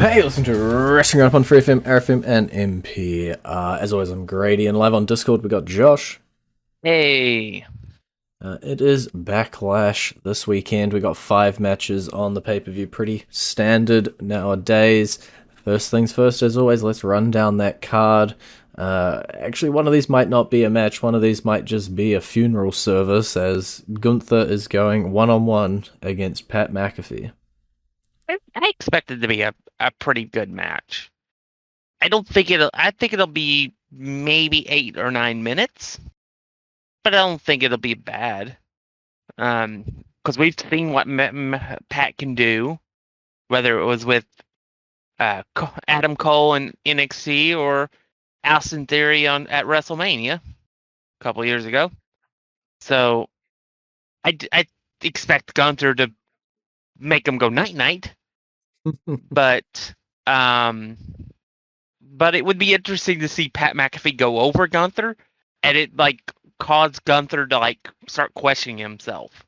Hey, listen to Wrestling Roundup on FreeFM, ArrowFM, and MPR. As always, I'm Grady, and live on Discord we got Josh. Hey. It is Backlash this weekend. We got 5 matches on the pay-per-view, pretty standard nowadays. First things first, as always, let's run down that card. Actually, one of these might not be a match. One of these might just be a funeral service, as Gunther is going one-on-one against Pat McAfee. I expect it to be a pretty good match. I think it'll be maybe 8 or 9 minutes, but I don't think it'll be bad. Because we've seen what Pat can do, whether it was with Adam Cole in NXT or Austin Theory at WrestleMania a couple years ago. So I expect Gunther to make him go night-night. But it would be interesting to see Pat McAfee go over Gunther, and it cause Gunther to start questioning himself.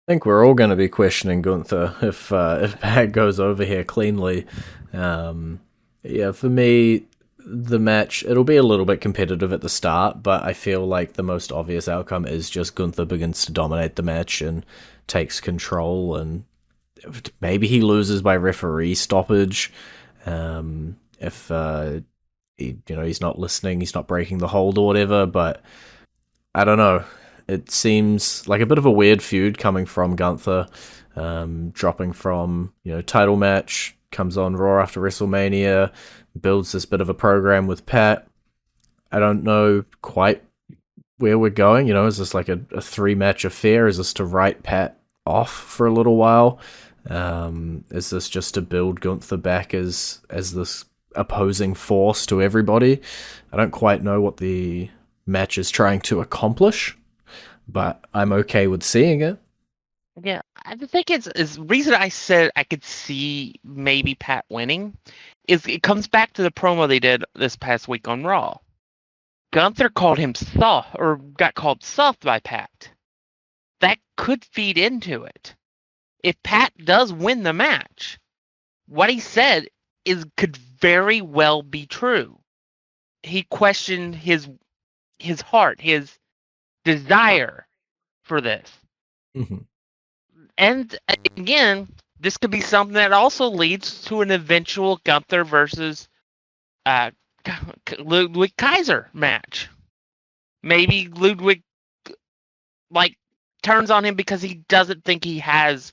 I think we're all going to be questioning Gunther if Pat goes over here cleanly. Yeah, for me, the match, it'll be a little bit competitive at the start, but I feel like the most obvious outcome is just Gunther begins to dominate the match and takes control, and maybe he loses by referee stoppage. If he's not listening, he's not breaking the hold or whatever, but I don't know. It seems like a bit of a weird feud coming from Gunther, dropping from, title match, comes on Raw after WrestleMania, builds this bit of a program with Pat. I don't know quite where we're going. Is this like a 3-match affair? Is this to write Pat off for a little while? Is this just to build Gunther back as this opposing force to everybody? I don't quite know what the match is trying to accomplish, but I'm okay with seeing it. Yeah, I think it's the reason I said I could see maybe Pat winning is it comes back to the promo they did this past week on Raw. Gunther called him soft, or got called soft by Pat. That could feed into it. If Pat does win the match, what he said could very well be true. He questioned his heart, his desire for this. Mm-hmm. And again, this could be something that also leads to an eventual Gunther versus Ludwig Kaiser match. Maybe Ludwig turns on him because he doesn't think he has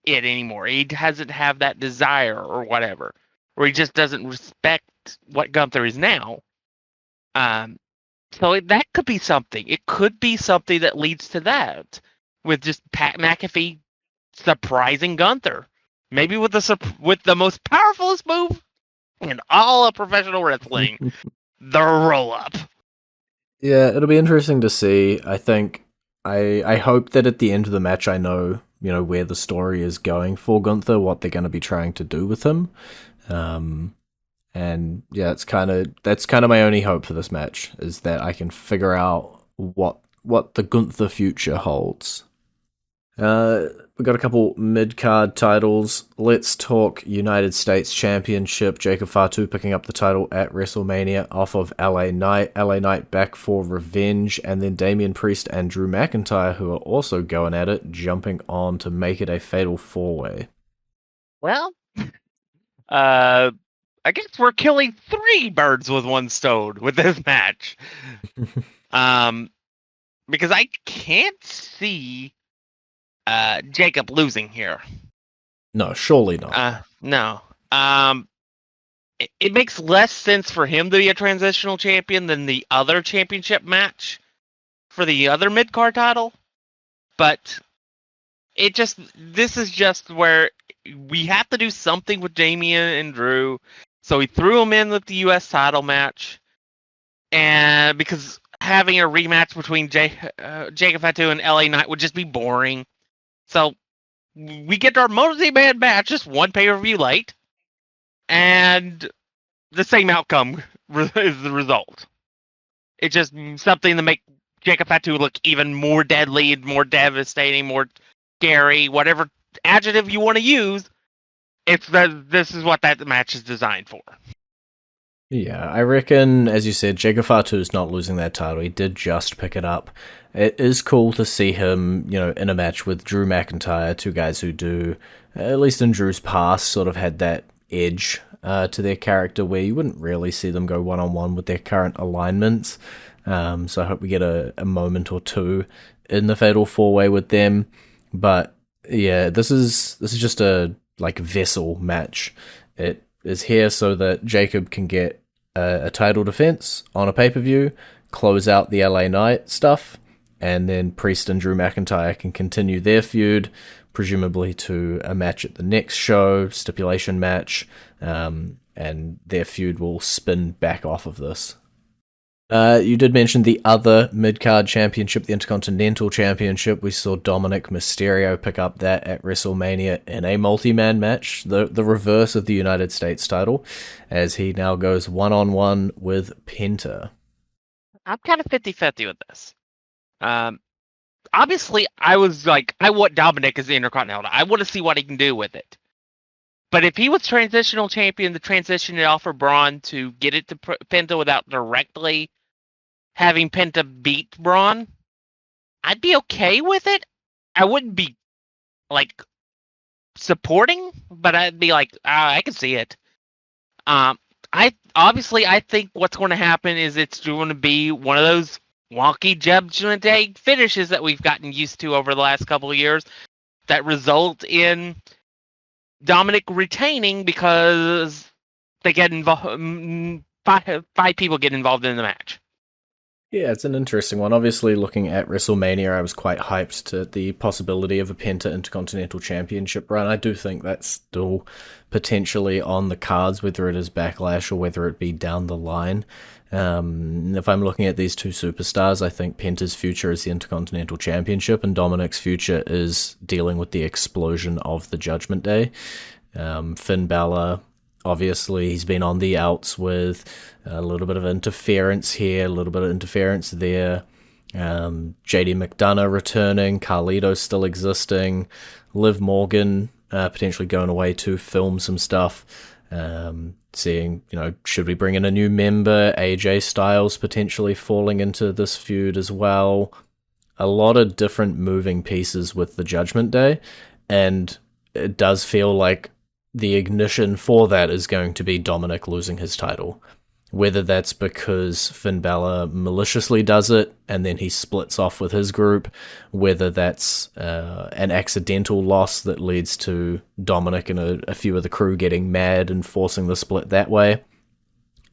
it anymore. He doesn't have that desire or whatever, or he just doesn't respect what Gunther is now. So that could be something. It could be something that leads to that, with just Pat McAfee surprising Gunther, maybe with the most powerful move in all of professional wrestling, the roll-up. Yeah, it'll be interesting to see. I think I hope that at the end of the match I know where the story is going for Gunther, what they're going to be trying to do with him. And yeah, that's kind of my only hope for this match, is that I can figure out what the Gunther future holds. We got a couple mid-card titles. Let's talk United States Championship. Jacob Fatu picking up the title at WrestleMania off of LA Knight. LA Knight back for revenge, and then Damian Priest and Drew McIntyre, who are also going at it, jumping on to make it a fatal 4-way. Well, I guess we're killing 3 birds with one stone with this match. Because I can't see Jacob losing here. No, surely not. No. It makes less sense for him to be a transitional champion than the other championship match for the other mid-card title. But this is just where we have to do something with Damian and Drew. So he threw him in with the U.S. title match. And because having a rematch between Jacob Fatu and LA Knight would just be boring. So we get our multi-man match just one pay-per-view late, and the same outcome is the result. It's just something to make Jacob Fatu look even more deadly, more devastating, more scary, whatever adjective you want to use. This is what that match is designed for. Yeah, I reckon, as you said, Jacob Fatu's not losing that title. He did just pick it up. It is cool to see him, in a match with Drew McIntyre, two guys who do, at least in Drew's past, sort of had that edge to their character where you wouldn't really see them go one on one with their current alignments. So I hope we get a moment or two in the Fatal Four Way with them. But yeah, this is just a like vessel match. It is here so that Jacob can get a title defense on a pay per view, close out the LA Knight stuff, and then Priest and Drew McIntyre can continue their feud, presumably to a match at the next show, stipulation match, and their feud will spin back off of this. You did mention the other mid card championship, the Intercontinental Championship. We saw Dominik Mysterio pick up that at WrestleMania in a multi man match, the reverse of the United States title, as he now goes one on one with Penta. I'm kind of 50-50 with this. Obviously, I was like, I want Dominik as the Intercontinental. I want to see what he can do with it. But if he was transitional champion, the transition it offered Braun to get it to Penta without directly having Penta beat Braun, I'd be okay with it. I wouldn't be like supporting, but I'd be like, I can see it. I think what's going to happen is it's going to be one of those wonky Judgment Day finishes that we've gotten used to over the last couple of years that result in Dominik retaining because they get involved. Five people get involved in the match. Yeah, it's an interesting one. Obviously, looking at WrestleMania, I was quite hyped to the possibility of a Penta Intercontinental Championship run. I do think that's still potentially on the cards, whether it is Backlash or whether it be down the line. If I'm looking at these two superstars, I think Penta's future is the Intercontinental Championship, and Dominik's future is dealing with the explosion of the Judgment Day. Finn Balor, obviously, he's been on the outs with a little bit of interference here, a little bit of interference there. JD McDonough returning, Carlito still existing, Liv Morgan potentially going away to film some stuff. Seeing, should we bring in a new member? AJ Styles potentially falling into this feud as well. A lot of different moving pieces with the Judgment Day, and it does feel like the ignition for that is going to be Dominik losing his title. Whether that's because Finn Balor maliciously does it and then he splits off with his group, whether that's an accidental loss that leads to Dominik and a few of the crew getting mad and forcing the split that way.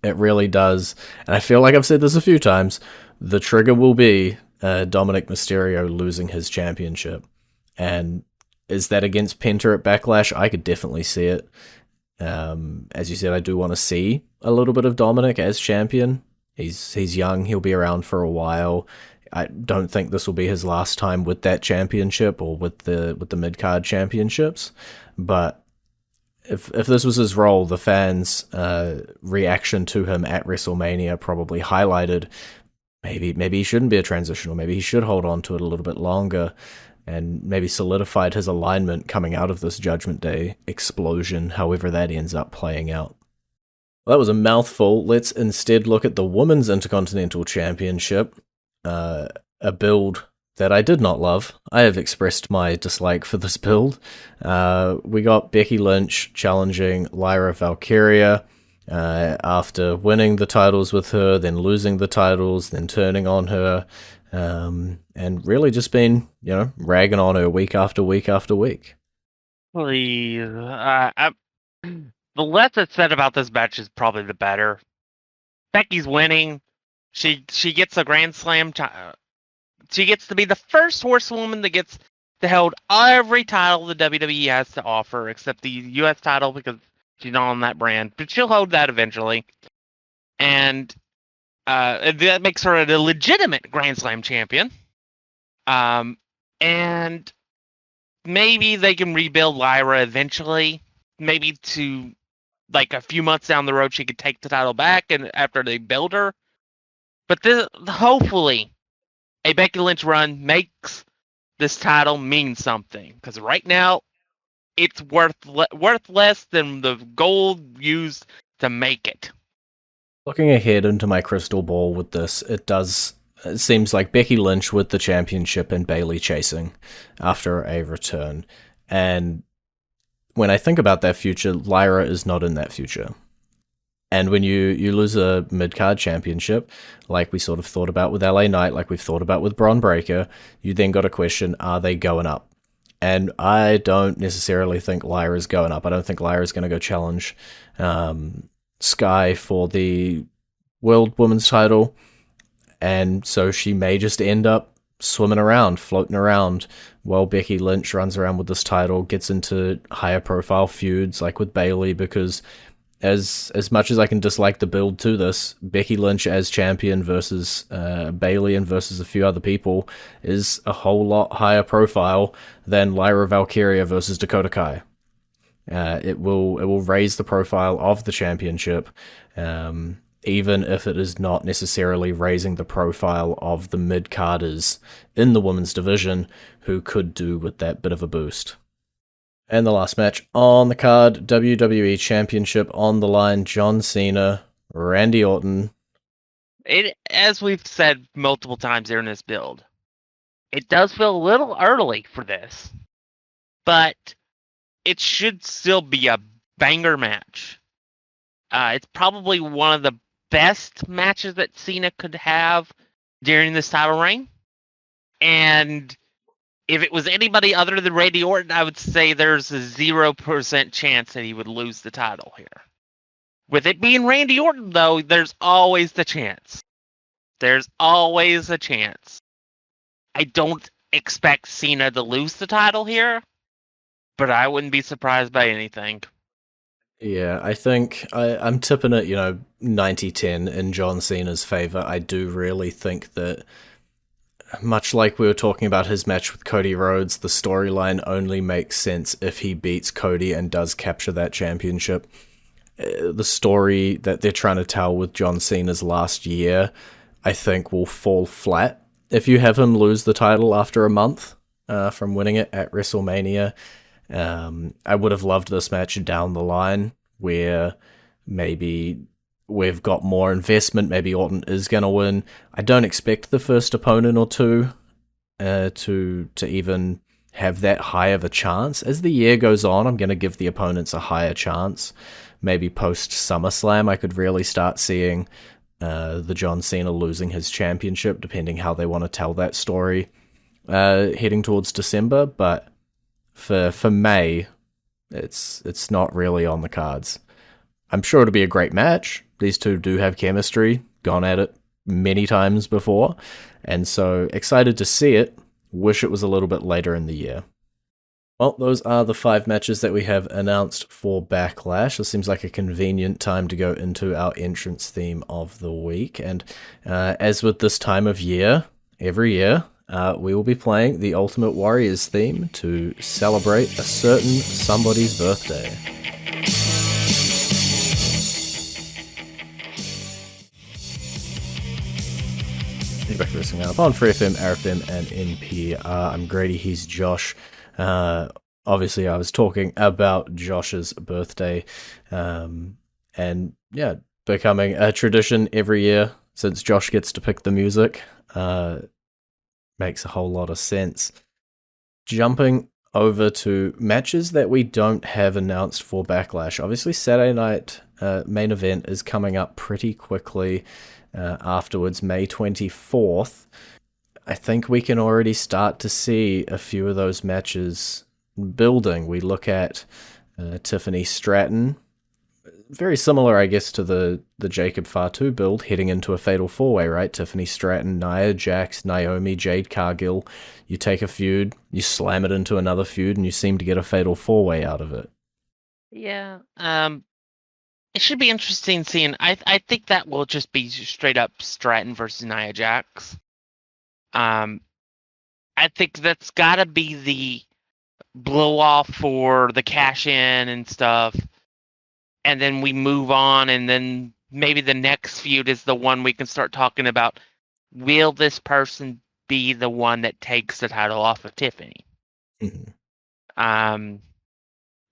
It really does. And I feel like I've said this a few times. The trigger will be Dominik Mysterio losing his championship. And is that against Penta at Backlash? I could definitely see it. As you said, I do want to see a little bit of Dominik as champion. He's young. He'll be around for a while. I don't think this will be his last time with that championship or with the mid card championships. But if this was his role, the fans' reaction to him at WrestleMania probably highlighted maybe he shouldn't be a transitional. Maybe he should hold on to it a little bit longer, and maybe solidified his alignment coming out of this Judgment Day explosion, however that ends up playing out. Well, that was a mouthful. Let's instead look at the Women's Intercontinental Championship, a build that I did not love. I have expressed my dislike for this build. We got Becky Lynch challenging Lyra Valkyria after winning the titles with her, then losing the titles, then turning on her. And really just been, ragging on her week after week after week. Please. The less that's said about this match is probably the better. Becky's winning. She gets a Grand Slam. She gets to be the first horsewoman that gets to hold every title the WWE has to offer, except the U.S. title because she's not on that brand. But she'll hold that eventually. And that makes her a legitimate Grand Slam champion. And maybe they can rebuild Lyra eventually. Maybe to like a few months down the road, she could take the title back, and after they build her. But hopefully, a Becky Lynch run makes this title mean something. Because right now, it's worth less than the gold used to make it. Looking ahead into my crystal ball with this, it seems like Becky Lynch with the championship and Bayley chasing after a return. And when I think about that future, Lyra is not in that future. And when you lose a mid-card championship, like we sort of thought about with LA Knight, like we've thought about with Bron Breakker, you then got a question, are they going up? And I don't necessarily think Lyra's going up. I don't think Lyra's going to go challenge Sky for the World Women's title. And so she may just end up swimming around, floating around, while Becky Lynch runs around with this title, gets into higher profile feuds like with Bayley, because as much as I can dislike the build to this, Becky Lynch as champion versus Bayley and versus a few other people is a whole lot higher profile than Lyra Valkyria versus Dakota Kai. It will raise the profile of the championship, even if it is not necessarily raising the profile of the mid-carders in the women's division who could do with that bit of a boost. And the last match on the card, WWE Championship on the line, John Cena, Randy Orton. As we've said multiple times during this build, it does feel a little early for this, but it should still be a banger match. It's probably one of the best matches that Cena could have during this title reign. And if it was anybody other than Randy Orton, I would say there's a 0% chance that he would lose the title here. With it being Randy Orton, though, there's always the chance. There's always a chance. I don't expect Cena to lose the title here, but I wouldn't be surprised by anything. Yeah, I think I'm tipping it, 90-10 in John Cena's favor. I do really think that, much like we were talking about his match with Cody Rhodes, the storyline only makes sense if he beats Cody and does capture that championship. The story that they're trying to tell with John Cena's last year, I think, will fall flat if you have him lose the title after a month from winning it at WrestleMania. I would have loved this match down the line where maybe we've got more investment. Maybe Orton is going to win. I don't expect the first opponent or two to even have that high of a chance. As the year goes on, I'm going to give the opponents a higher chance. Maybe post SummerSlam, I could really start seeing the John Cena losing his championship, depending how they want to tell that story heading towards December. But for May, it's not really on the cards. I'm sure it'll be a great match. These two do have chemistry, gone at it many times before, and so excited to see it. Wish it was a little bit later in the year. Well, those are the 5 matches that we have announced for Backlash. It seems like a convenient time to go into our entrance theme of the week, and as with this time of year, every year, we will be playing the Ultimate Warriors theme to celebrate a certain somebody's birthday. You're back to Wrestling Up on FreeFM, ArrowFM, and MPR. I'm Grady, he's Josh. Obviously, I was talking about Josh's birthday, and yeah, becoming a tradition every year since Josh gets to pick the music. Makes a whole lot of sense. Jumping over to matches that we don't have announced for Backlash. Obviously, Saturday night main event is coming up pretty quickly afterwards, May 24th. I think we can already start to see a few of those matches building. We look at Tiffany Stratton, very similar, I guess, to the Jacob Fatu build, heading into a fatal 4-way, right? Tiffany Stratton, Nia Jax, Naomi, Jade Cargill. You take a feud, you slam it into another feud, and you seem to get a fatal 4-way out of it. Yeah. It should be interesting seeing. I think that will just be straight up Stratton versus Nia Jax. I think that's got to be the blow off for the cash in and stuff. And then we move on, and then maybe the next feud is the one we can start talking about. Will this person be the one that takes the title off of Tiffany? Mm-hmm.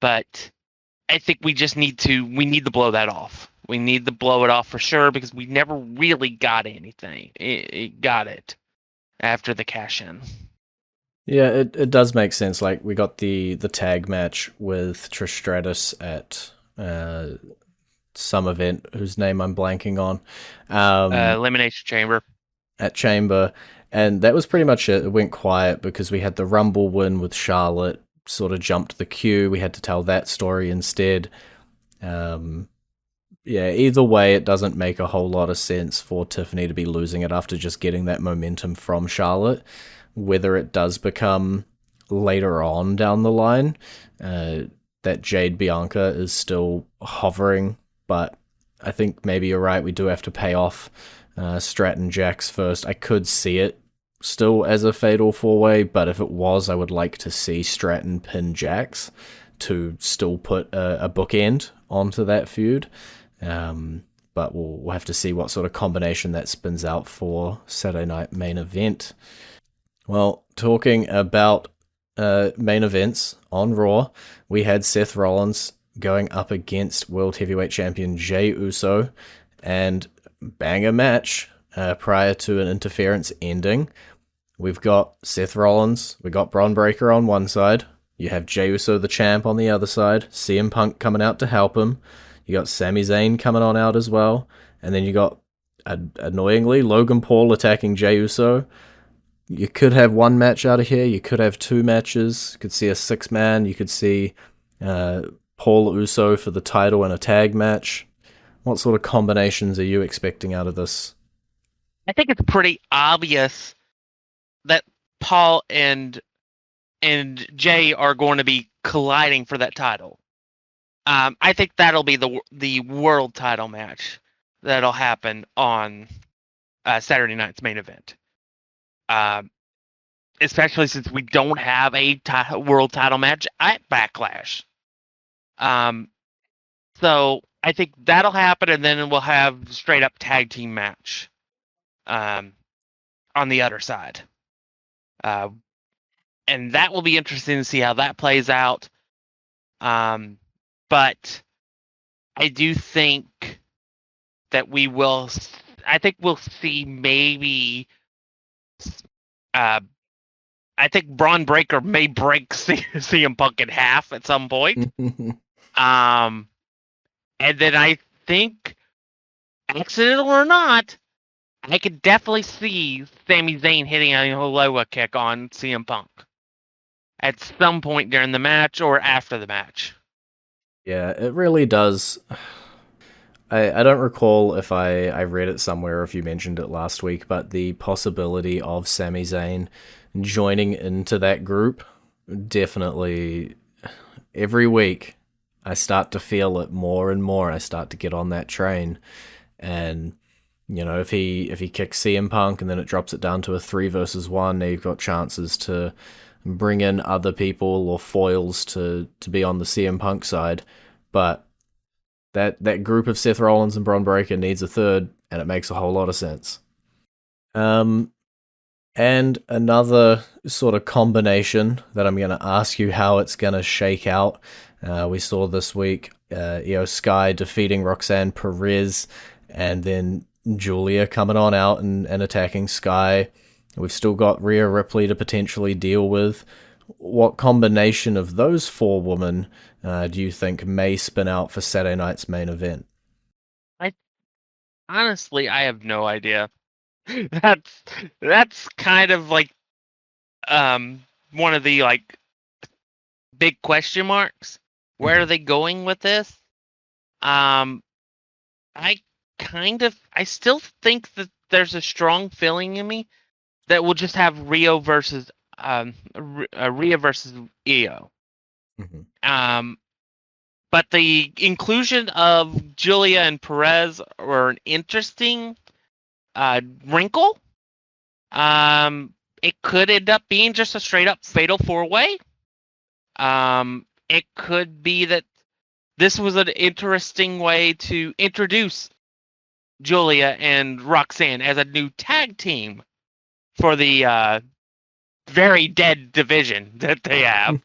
But I think we need to blow that off. We need to blow it off for sure because we never really got anything. It got it after the cash in. Yeah, it does make sense. Like we got the tag match with Trish Stratus at some event whose name I'm blanking on. Elimination Chamber. At Chamber, and that was pretty much it. It went quiet because we had the Rumble win with Charlotte, sort of jumped the queue. We had to tell that story instead. Yeah, either way, it doesn't make a whole lot of sense for Tiffany to be losing it after just getting that momentum from Charlotte. Whether it does become later on down the line, that Jade Bianca is still hovering, but I think maybe you're right. We do have to pay off Stratton Jax first. I could see it still as a fatal four-way, but if it was, I would like to see Stratton pin Jax to still put a bookend onto that feud. But we'll have to see what sort of combination that spins out for Saturday night main event. Well, talking about main events on Raw, we had Seth Rollins going up against World Heavyweight Champion Jey Uso, and banger match prior to an interference ending. We've got Seth Rollins, we got Braun Breaker on one side, you have Jey Uso the champ on the other side, CM Punk coming out to help him, you got Sami Zayn coming on out as well, and then you got, annoyingly, Logan Paul attacking Jey Uso. You could have one match out of here, you could have two matches, you could see a six-man, you could see Paul Uso for the title in a tag match. What sort of combinations are you expecting out of this? I think it's pretty obvious that Paul and Jay are going to be colliding for that title. I think that'll be the world title match that'll happen on Saturday night's main event. Especially since we don't have a world title match at Backlash. So I think that'll happen, and then we'll have straight up tag team match on the other side. And that will be interesting to see how that plays out. But I do think that we'll see maybe. I think Braun Breaker may break CM Punk in half at some point. And then I think, accidental or not, I could definitely see Sami Zayn hitting a Holoa kick on CM Punk at some point during the match or after the match. Yeah, it really does. I don't recall if I read it somewhere or if you mentioned it last week, but the possibility of Sami Zayn joining into that group, definitely every week I start to feel it more and more. I start to get on that train, and you know, if he kicks CM Punk and then it drops it down to a 3 versus 1, now you've got chances to bring in other people or foils to be on the CM Punk side, but that group of Seth Rollins and Braun Breaker needs a third, and it makes a whole lot of sense. And another sort of combination that I'm going to ask you how it's going to shake out. We saw this week Io Sky defeating Roxanne Perez, and then Julia coming on out and attacking Sky. We've still got Rhea Ripley to potentially deal with. What combination of those four women do you think may spin out for Saturday night's main event? Honestly, I have no idea. That's kind of like one of the like big question marks. Where are they going with this? I still think that there's a strong feeling in me that we'll just have Rhea versus Io. Mm-hmm. But the inclusion of Julia and Perez were an interesting wrinkle. It could end up being just a straight up fatal 4-way. It could be that this was an interesting way to introduce Julia and Roxanne as a new tag team for the very dead division that they have.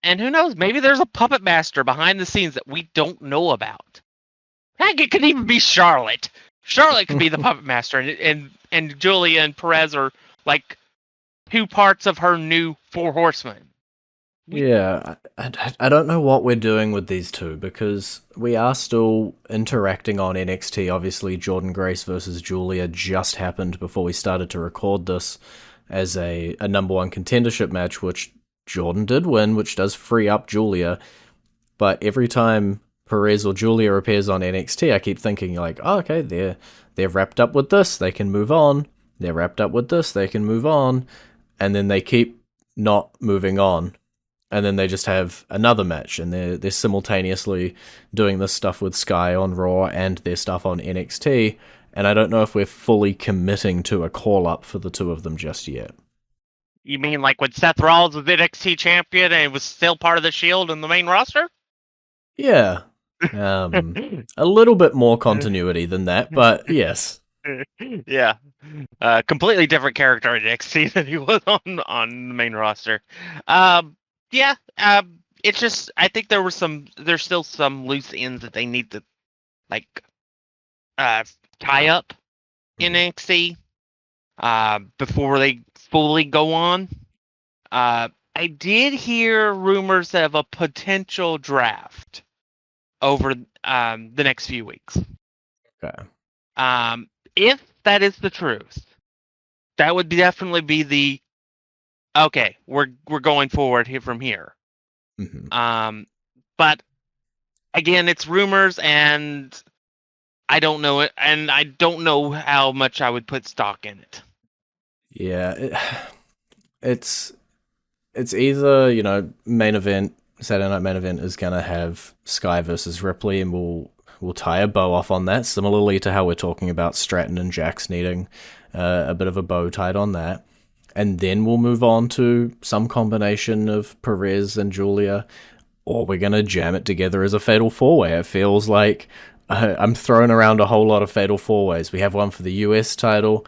And who knows? Maybe there's a puppet master behind the scenes that we don't know about. Heck, it could even be Charlotte. Charlotte could be the puppet master, and Julia and Perez are like two parts of her new Four Horsemen. Yeah, I don't know what we're doing with these two because we are still interacting on NXT. Obviously, Jordan Grace versus Julia just happened before we started to record this as a number one contendership match, which Jordan did win, which does free up Julia. But every time Perez or Julia appears on NXT, I keep thinking like, oh, okay, they're wrapped up with this, they can move on. They're wrapped up with this, they can move on, and then they keep not moving on. And then they just have another match, and they're simultaneously doing this stuff with Sky on Raw and their stuff on NXT, and I don't know if we're fully committing to a call-up for the two of them just yet. You mean like when Seth Rollins was NXT champion and was still part of the Shield in the main roster? Yeah. A little bit more continuity than that, but yes. Yeah. Completely different character in NXT than he was on the main roster. Yeah, it's just I think there's still some loose ends that they need to like tie up in NXT before they fully go on. I did hear rumors of a potential draft over the next few weeks. Okay. If that is the truth, that would definitely be the okay, we're going forward here from here. Mm-hmm. But again, it's rumors, and I don't know it, and I don't know how much I would put stock in it. Yeah, it's either main event Saturday Night Main Event is gonna have Sky versus Ripley, and we'll tie a bow off on that, similarly to how we're talking about Stratton and Jax needing a bit of a bow tied on that. And then we'll move on to some combination of Perez and Julia, or we're going to jam it together as a Fatal 4-Way. It feels like I'm throwing around a whole lot of Fatal 4-Ways. We have one for the US title.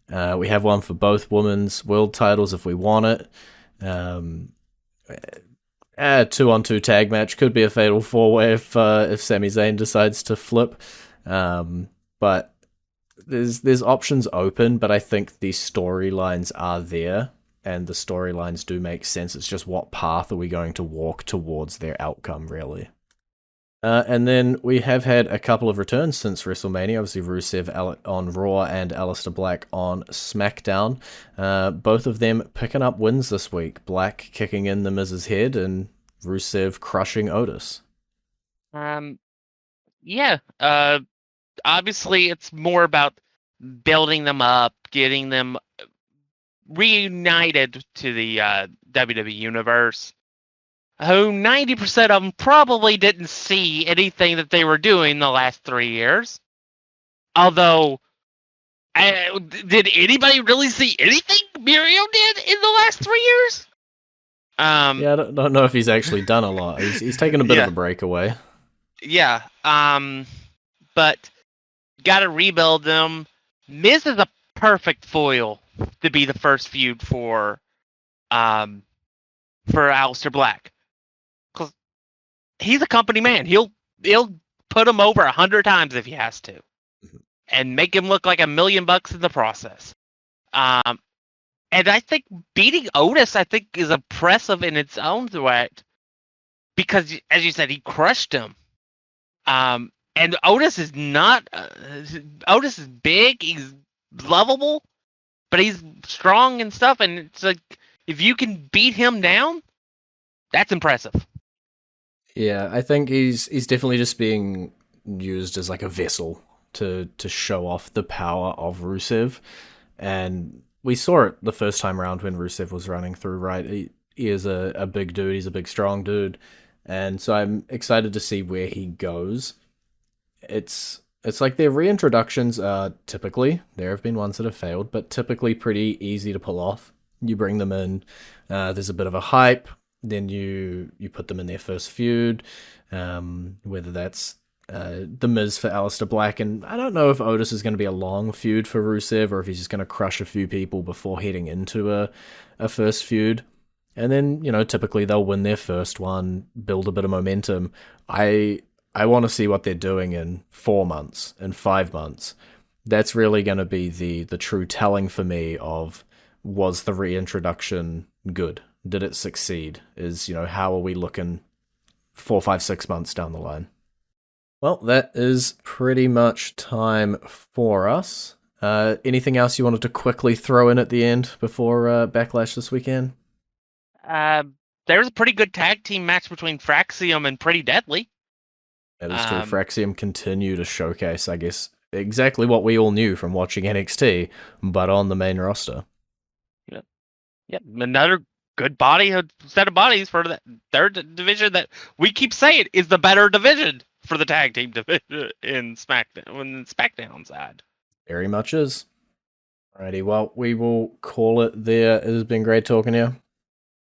We have one for both women's world titles if we want it. A 2-on-2 tag match could be a Fatal 4-Way if Sami Zayn decides to flip. But there's options open, but I think the storylines are there, and the storylines do make sense. It's just what path are we going to walk towards their outcome, really. And then we have had a couple of returns since WrestleMania. Obviously, Rusev on Raw and Aleister Black on SmackDown. Both of them picking up wins this week. Black kicking in the Miz's head, and Rusev crushing Otis. Yeah. Obviously, it's more about building them up, getting them reunited to the WWE Universe, who 90% of them probably didn't see anything that they were doing the last 3 years. Although, did anybody really see anything Miriam did in the last 3 years? Yeah, I don't know if he's actually done a lot. He's taken a bit of a breakaway. Yeah. But got to rebuild them. Miz is a perfect foil to be the first feud for Aleister Black, because he's a company man. He'll put him over 100 times if he has to, and make him look like $1 million in the process. And I think beating Otis, is impressive in its own right, because as you said, he crushed him. And Otis is not. Otis is big. He's lovable, but he's strong and stuff. And it's like, if you can beat him down, that's impressive. Yeah, I think he's definitely just being used as like a vessel to show off the power of Rusev, and we saw it the first time around when Rusev was running through. Right, he is a big dude. He's a big, strong dude, and so I'm excited to see where he goes. It's like their reintroductions are typically, there have been ones that have failed, but typically pretty easy to pull off. You bring them in, there's a bit of a hype, then you put them in their first feud, whether that's The Miz for Aleister Black, and I don't know if Otis is going to be a long feud for Rusev, or if he's just going to crush a few people before heading into a first feud. and then, typically they'll win their first one, build a bit of momentum. I want to see what they're doing in 4 months, in 5 months. That's really going to be the true telling for me of, was the reintroduction good? Did it succeed? How are we looking 4, 5, 6 months down the line? Well, that is pretty much time for us. Anything else you wanted to quickly throw in at the end before Backlash this weekend? There was a pretty good tag team match between Fraxium and Pretty Deadly. It is true. Fraxium continue to showcase, I guess, exactly what we all knew from watching NXT, but on the main roster. Yep. Another good set of bodies for the third division that we keep saying is the better division for the tag team division in SmackDown side. Very much is. Alrighty, well, we will call it there. It has been great talking to you.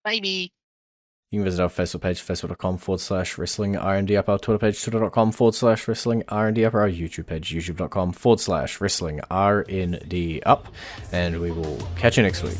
Maybe. You can visit our Facebook page, facebook.com/wrestling R&D up, our Twitter page, twitter.com/wrestling R&D up, our YouTube page, youtube.com/wrestling RND up, and we will catch you next week.